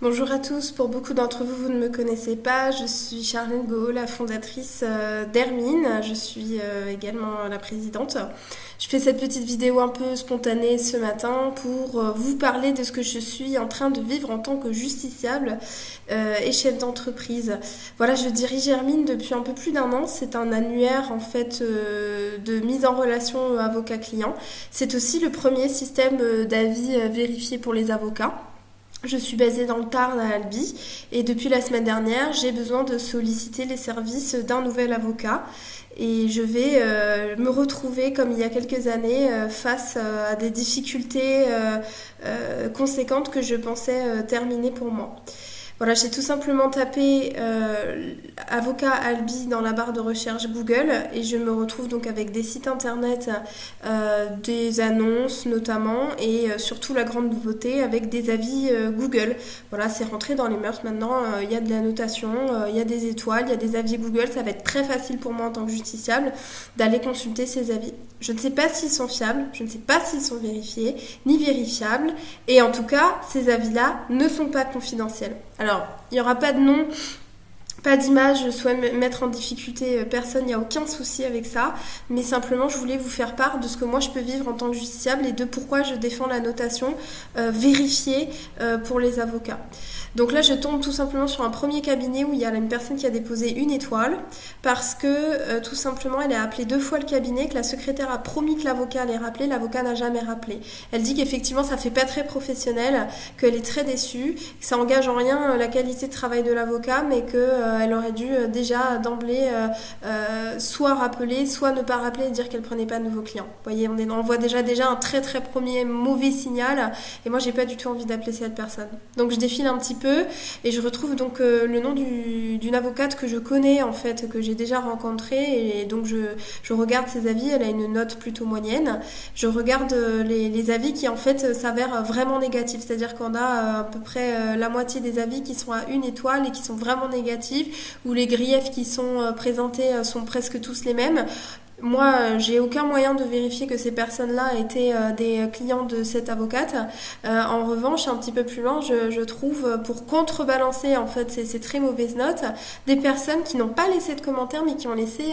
Bonjour à tous, pour beaucoup d'entre vous, vous ne me connaissez pas, je suis Charlène Goho, la fondatrice d'Hermine, je suis également la présidente. Je fais cette petite vidéo un peu spontanée ce matin pour vous parler de ce que je suis en train de vivre en tant que justiciable et chef d'entreprise. Voilà, je dirige Hermine depuis un peu plus d'un an, c'est un annuaire en fait de mise en relation avocat-client. C'est aussi le premier système d'avis vérifié pour les avocats. Je suis basée dans le Tarn à Albi et depuis la semaine dernière, j'ai besoin de solliciter les services d'un nouvel avocat et je vais me retrouver comme il y a quelques années face à des difficultés conséquentes que je pensais terminer pour moi. Voilà, j'ai tout simplement tapé avocat Albi dans la barre de recherche Google et je me retrouve donc avec des sites internet, des annonces notamment et surtout la grande nouveauté avec des avis Google. Voilà, c'est rentré dans les mœurs maintenant, il y a de la notation, il y a des étoiles, il y a des avis Google, ça va être très facile pour moi en tant que justiciable d'aller consulter ces avis. Je ne sais pas s'ils sont fiables, je ne sais pas s'ils sont vérifiés, ni vérifiables, et en tout cas, ces avis-là ne sont pas confidentiels. Alors, il n'y aura pas de nom, pas d'image, je souhaite mettre en difficulté personne, il n'y a aucun souci avec ça, mais simplement je voulais vous faire part de ce que moi je peux vivre en tant que justiciable et de pourquoi je défends la notation vérifiée pour les avocats. Donc là je tombe tout simplement sur un premier cabinet où il y a une personne qui a déposé une étoile parce que tout simplement elle a appelé 2 fois le cabinet, que la secrétaire a promis que l'avocat allait rappeler, l'avocat n'a jamais rappelé. Elle dit qu'effectivement ça fait pas très professionnel, qu'elle est très déçue, que ça engage en rien la qualité de travail de l'avocat, mais que elle aurait dû déjà d'emblée soit rappeler, soit ne pas rappeler et dire qu'elle prenait pas de nouveaux clients. Vous voyez, on voit déjà un très très premier mauvais signal et moi j'ai pas du tout envie d'appeler cette personne. Donc je défile un petit peu et je retrouve donc le nom d'une avocate que je connais en fait, que j'ai déjà rencontrée et donc je regarde ses avis, elle a une note plutôt moyenne. Je regarde les avis qui en fait s'avèrent vraiment négatifs, c'est-à-dire qu'on a à peu près la moitié des avis qui sont à 1 étoile et qui sont vraiment négatifs, où les griefs qui sont présentés sont presque tous les mêmes. Moi, j'ai aucun moyen de vérifier que ces personnes-là étaient des clients de cette avocate. En revanche, un petit peu plus loin, je trouve, pour contrebalancer en fait ces très mauvaises notes, des personnes qui n'ont pas laissé de commentaires mais qui ont laissé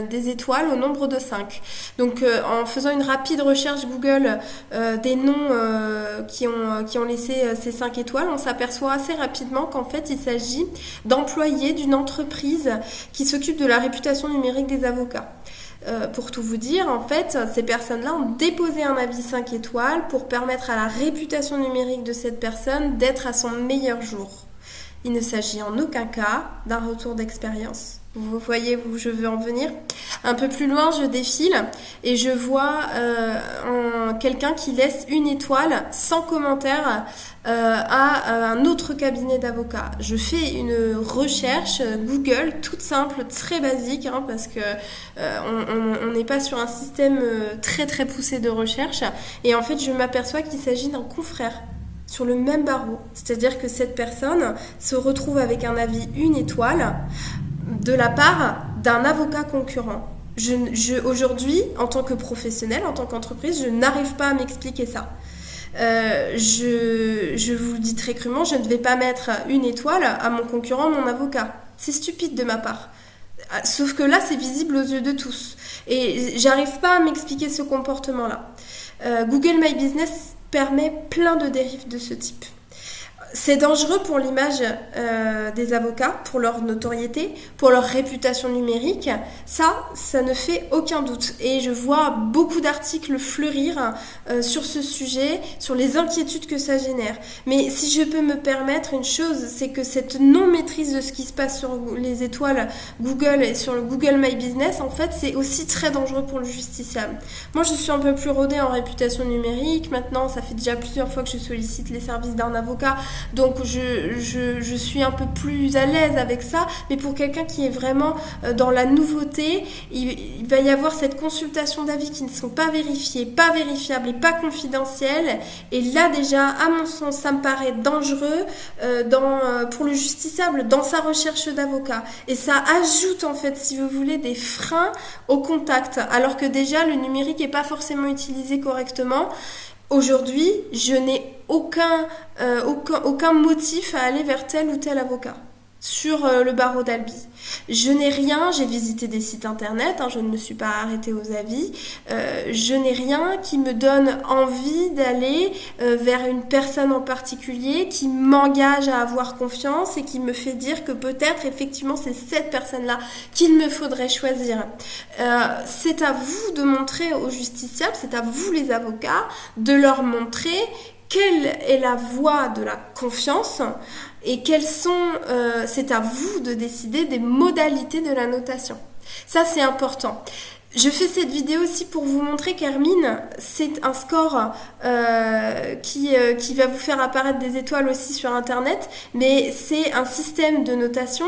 des étoiles au nombre de 5. Donc, en faisant une rapide recherche Google des noms qui ont laissé ces 5 étoiles, on s'aperçoit assez rapidement qu'en fait, il s'agit d'employés d'une entreprise qui s'occupe de la réputation numérique des avocats. Pour tout vous dire, en fait, ces personnes-là ont déposé un avis 5 étoiles pour permettre à la réputation numérique de cette personne d'être à son meilleur jour. Il ne s'agit en aucun cas d'un retour d'expérience. Vous voyez où je veux en venir. Un peu plus loin, je défile et je vois quelqu'un qui laisse 1 étoile sans commentaire à un autre cabinet d'avocats. Je fais une recherche Google toute simple, très basique, parce que on n'est pas sur un système très très poussé de recherche. Et en fait, je m'aperçois qu'il s'agit d'un confrère sur le même barreau. C'est-à-dire que cette personne se retrouve avec un avis 1 étoile de la part d'un avocat concurrent. Aujourd'hui, en tant que professionnel, en tant qu'entreprise, je n'arrive pas à m'expliquer ça. Je vous le dis très crûment, je ne vais pas mettre 1 étoile à mon concurrent, mon avocat. C'est stupide de ma part. Sauf que là, c'est visible aux yeux de tous. Et j'arrive pas à m'expliquer ce comportement-là. Google My Business permet plein de dérives de ce type. C'est dangereux pour l'image des avocats, pour leur notoriété, pour leur réputation numérique. Ça ne fait aucun doute. Et je vois beaucoup d'articles fleurir sur ce sujet, sur les inquiétudes que ça génère. Mais si je peux me permettre une chose, c'est que cette non-maîtrise de ce qui se passe sur les étoiles Google et sur le Google My Business, en fait, c'est aussi très dangereux pour le justiciable. Moi, je suis un peu plus rodée en réputation numérique. Maintenant, ça fait déjà plusieurs fois que je sollicite les services d'un avocat. Donc je suis un peu plus à l'aise avec ça, mais pour quelqu'un qui est vraiment dans la nouveauté, il va y avoir cette consultation d'avis qui ne sont pas vérifiés, pas vérifiables et pas confidentiels. Et là déjà, à mon sens, ça me paraît dangereux pour le justiciable dans sa recherche d'avocat. Et ça ajoute en fait, si vous voulez, des freins au contact, alors que déjà le numérique n'est pas forcément utilisé correctement. Aujourd'hui, je n'ai aucun motif à aller vers tel ou tel avocat sur le barreau d'Albi. Je n'ai rien, j'ai visité des sites internet, je ne me suis pas arrêtée aux avis, je n'ai rien qui me donne envie d'aller vers une personne en particulier qui m'engage à avoir confiance et qui me fait dire que peut-être effectivement c'est cette personne-là qu'il me faudrait choisir. C'est à vous de montrer aux justiciables, c'est à vous les avocats, de leur montrer quelle est la voie de la confiance et c'est à vous de décider des modalités de la notation. Ça, c'est important. Je fais cette vidéo aussi pour vous montrer qu'Hermine, c'est un score qui va vous faire apparaître des étoiles aussi sur Internet, mais c'est un système de notation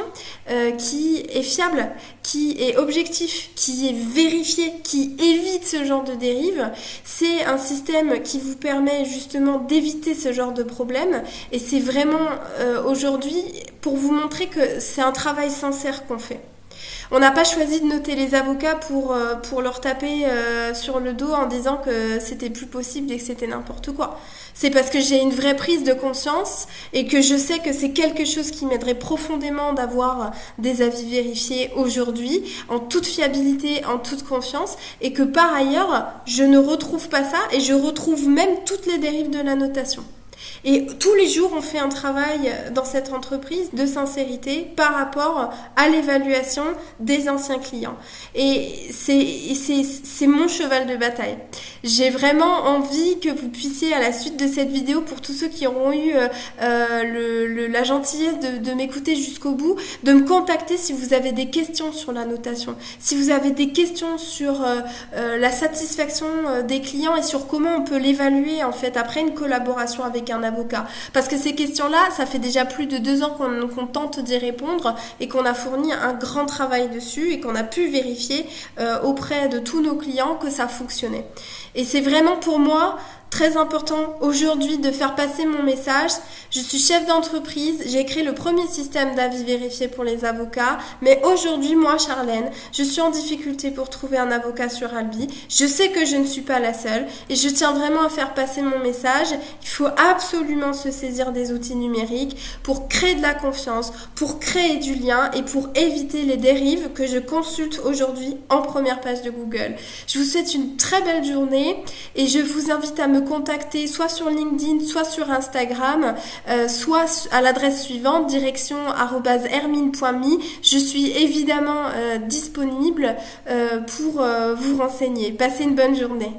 qui est fiable, qui est objectif, qui est vérifié, qui évite ce genre de dérive. C'est un système qui vous permet justement d'éviter ce genre de problème, et c'est vraiment aujourd'hui pour vous montrer que c'est un travail sincère qu'on fait. On n'a pas choisi de noter les avocats pour leur taper sur le dos en disant que c'était plus possible et que c'était n'importe quoi. C'est parce que j'ai une vraie prise de conscience et que je sais que c'est quelque chose qui m'aiderait profondément d'avoir des avis vérifiés aujourd'hui, en toute fiabilité, en toute confiance, et que par ailleurs, je ne retrouve pas ça et je retrouve même toutes les dérives de la notation. Et tous les jours, on fait un travail dans cette entreprise de sincérité par rapport à l'évaluation des anciens clients. Et c'est mon cheval de bataille. J'ai vraiment envie que vous puissiez, à la suite de cette vidéo, pour tous ceux qui auront eu la gentillesse de m'écouter jusqu'au bout, de me contacter si vous avez des questions sur la notation, si vous avez des questions sur la satisfaction des clients et sur comment on peut l'évaluer en fait après une collaboration avec un avocat. Parce que ces questions-là, ça fait déjà plus de 2 ans qu'on tente d'y répondre et qu'on a fourni un grand travail dessus et qu'on a pu vérifier auprès de tous nos clients que ça fonctionnait. Et c'est vraiment pour moi très important aujourd'hui de faire passer mon message. Je suis chef d'entreprise, j'ai créé le premier système d'avis vérifié pour les avocats, mais aujourd'hui, moi, Charlène, je suis en difficulté pour trouver un avocat sur Albi. Je sais que je ne suis pas la seule et je tiens vraiment à faire passer mon message. Il faut absolument se saisir des outils numériques pour créer de la confiance, pour créer du lien et pour éviter les dérives que je consulte aujourd'hui en première page de Google. Je vous souhaite une très belle journée et je vous invite à me contacter soit sur LinkedIn, soit sur Instagram, soit à l'adresse suivante, direction @hermine.me. Je suis évidemment disponible pour vous renseigner. Passez une bonne journée.